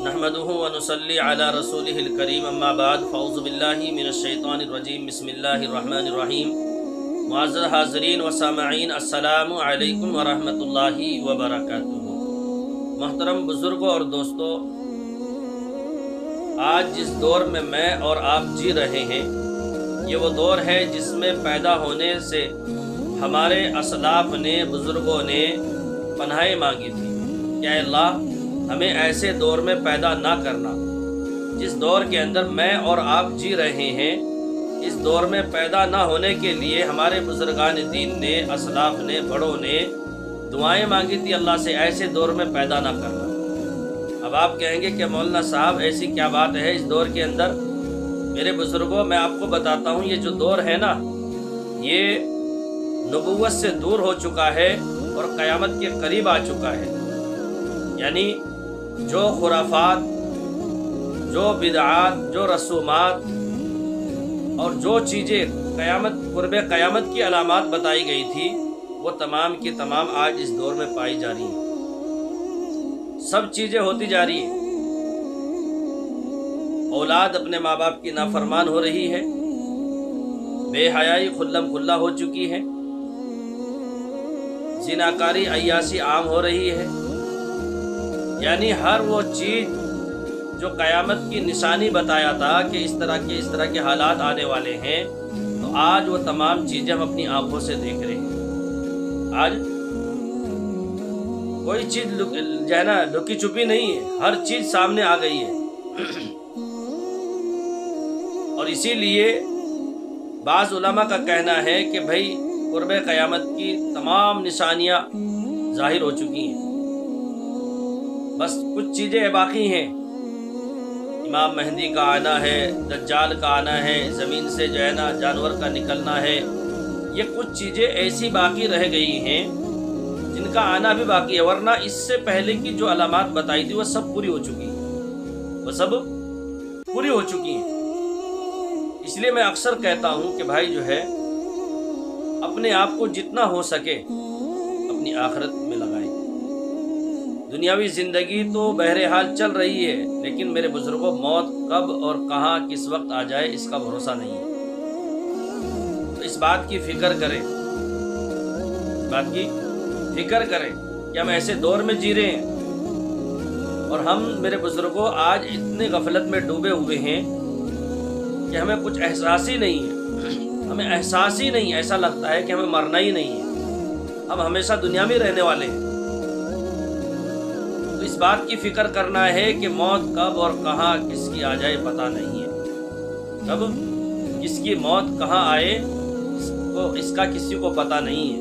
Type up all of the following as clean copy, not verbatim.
نحمده ونصلي على رسوله الكريم اما بعد فاعوذ بالله من الشیطان الرجیم بسم اللہ الرحمن الرحیم معزز حاضرین و سامعین السلام علیکم ورحمۃ اللہ وبرکاتہ۔ محترم بزرگوں اور دوستو، آج جس دور میں میں اور آپ جی رہے ہیں یہ وہ دور ہے جس میں پیدا ہونے سے ہمارے اسلاف نے، بزرگوں نے پناہ مانگی تھی کہ اے اللہ ہمیں ایسے دور میں پیدا نہ کرنا۔ جس دور کے اندر میں اور آپ جی رہے ہیں اس دور میں پیدا نہ ہونے کے لیے ہمارے بزرگان دین نے، اسلاف نے، بڑوں نے دعائیں مانگی تھی اللہ سے، ایسے دور میں پیدا نہ کرنا۔ اب آپ کہیں گے کہ مولانا صاحب ایسی کیا بات ہے اس دور کے اندر؟ میرے بزرگوں، میں آپ کو بتاتا ہوں، یہ جو دور ہے نا یہ نبوت سے دور ہو چکا ہے اور قیامت کے قریب آ چکا ہے۔ یعنی جو خرافات، جو بدعات، جو رسومات اور جو چیزیں قرب قیامت کی علامات بتائی گئی تھی وہ تمام کی تمام آج اس دور میں پائی جا رہی ہیں۔ سب چیزیں ہوتی جا رہی ہیں۔ اولاد اپنے ماں باپ کی نافرمان ہو رہی ہے، بے حیائی کھلم کھلا ہو چکی ہے، زناکاری عیاشی عام ہو رہی ہے۔ یعنی ہر وہ چیز جو قیامت کی نشانی بتایا تھا کہ اس طرح کے حالات آنے والے ہیں، تو آج وہ تمام چیزیں ہم اپنی آنکھوں سے دیکھ رہے ہیں۔ آج کوئی چیز جو ہے نا لکی چھپی نہیں ہے، ہر چیز سامنے آ گئی ہے۔ اور اسی لیے بعض علماء کا کہنا ہے کہ بھائی قرب قیامت کی تمام نشانیاں ظاہر ہو چکی ہیں، بس کچھ چیزیں باقی ہیں۔ امام مہدی کا آنا ہے، دجال کا آنا ہے، زمین سے جو ہے نا جانور کا نکلنا ہے، یہ کچھ چیزیں ایسی باقی رہ گئی ہیں جن کا آنا بھی باقی ہے، ورنہ اس سے پہلے کی جو علامات بتائی تھی وہ سب پوری ہو چکی ہیں، وہ سب پوری ہو چکی ہیں۔ اس لیے میں اکثر کہتا ہوں کہ بھائی جو ہے اپنے آپ کو جتنا ہو سکے اپنی آخرت میں لگائیں۔ دنیاوی زندگی تو بہرحال چل رہی ہے، لیکن میرے بزرگوں موت کب اور کہاں کس وقت آ جائے اس کا بھروسہ نہیں ہے۔ تو اس بات کی فکر کریں، کہ ہم ایسے دور میں جی رہے ہیں اور ہم میرے بزرگوں آج اتنے غفلت میں ڈوبے ہوئے ہیں کہ ہمیں کچھ احساس ہی نہیں ہے، ایسا لگتا ہے کہ ہمیں مرنا ہی نہیں ہے، ہم ہمیشہ دنیا میں رہنے والے ہیں۔ تو اس بات کی فکر کرنا ہے کہ موت کب اور کہاں کس کی آ جائے پتہ نہیں ہے، کب کس کی موت کہاں آئے اس کا کسی کو پتہ نہیں ہے۔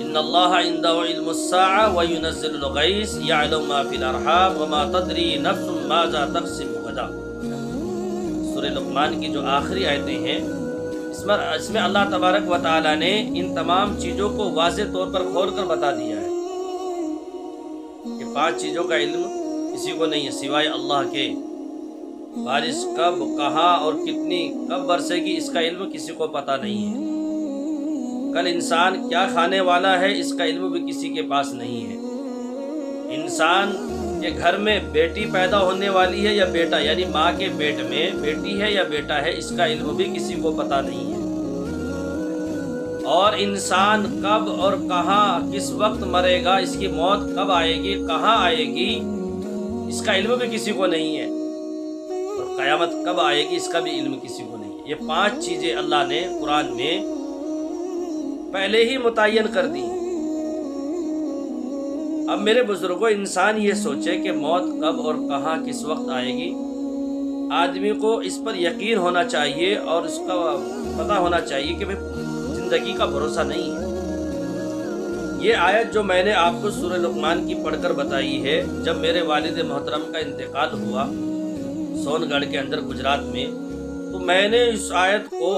ان اللہ عنده علم الساعة وينزل الغیث یعلم ما فی الارحام وما تدری نفس ماذا تکسب غدا۔ سورہ لقمان کی جو آخری آیتیں ہیں اس میں اللہ تبارک و تعالی نے ان تمام چیزوں کو واضح طور پر کھول کر بتا دیا ہے کہ 5 چیزوں کا علم کسی کو نہیں ہے سوائے اللہ کے۔ بارش کب، کہاں اور کتنی کب برسے گی اس کا علم کسی کو پتہ نہیں ہے۔ کل انسان کیا کھانے والا ہے اس کا علم بھی کسی کے پاس نہیں ہے۔ انسان کے گھر میں بیٹی پیدا ہونے والی ہے یا بیٹا، یعنی ماں کے پیٹ میں بیٹی ہے یا بیٹا ہے اس کا علم بھی کسی کو پتہ نہیں ہے۔ اور انسان کب اور کہاں کس وقت مرے گا، اس کی موت کب آئے گی، کہاں آئے گی اس کا علم بھی کسی کو نہیں ہے، اور قیامت کب آئے گی اس کا بھی علم کسی کو نہیں ہے۔ یہ 5 چیزیں اللہ نے قرآن میں پہلے ہی متعین کر دی۔ اب میرے بزرگوں، انسان یہ سوچے کہ موت کب اور کہاں کس وقت آئے گی، آدمی کو اس پر یقین ہونا چاہیے اور اس کا پتہ ہونا چاہیے کہ زندگی کا بھروسہ نہیں ہے۔ یہ آیت جو میں نے آپ کو سورہ لقمان کی پڑھ کر بتائی ہے، جب میرے والد محترم کا انتقال ہوا سون گڑھ کے اندر گجرات میں، تو میں نے اس آیت کو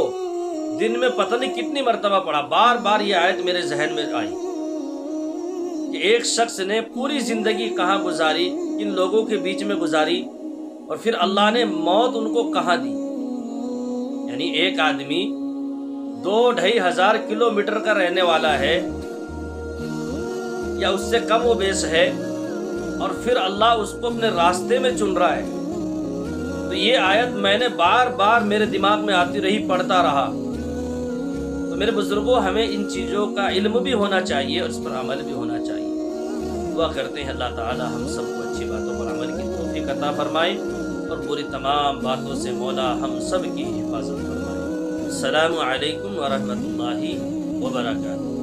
دن میں پتہ نہیں کتنی مرتبہ پڑھا، بار بار یہ آیت میرے ذہن میں آئی کہ ایک شخص نے پوری زندگی کہاں گزاری، کن لوگوں کے بیچ میں گزاری، اور پھر اللہ نے موت ان کو کہاں دی۔ یعنی ایک آدمی 2-2.5 ہزار کلومیٹر کا رہنے والا ہے یا اس سے کم و بیش ہے، اور پھر اللہ اس کو اپنے راستے میں چن رہا ہے. تو یہ آیت میں نے بار بار میرے دماغ میں آتی رہی، پڑھتا رہا. تو میرے بزرگوں، ہمیں ان چیزوں کا علم بھی ہونا چاہیے اور اس پر عمل بھی ہونا چاہیے. دعا کرتے ہیں اللہ تعالی ہم سب کو اچھی باتوں پر عمل کی توفیق عطا فرمائے اور بری تمام باتوں سے مولا ہم سب کی حفاظت فرمائے. السلام علیکم ورحمۃ اللہ وبرکاتہ.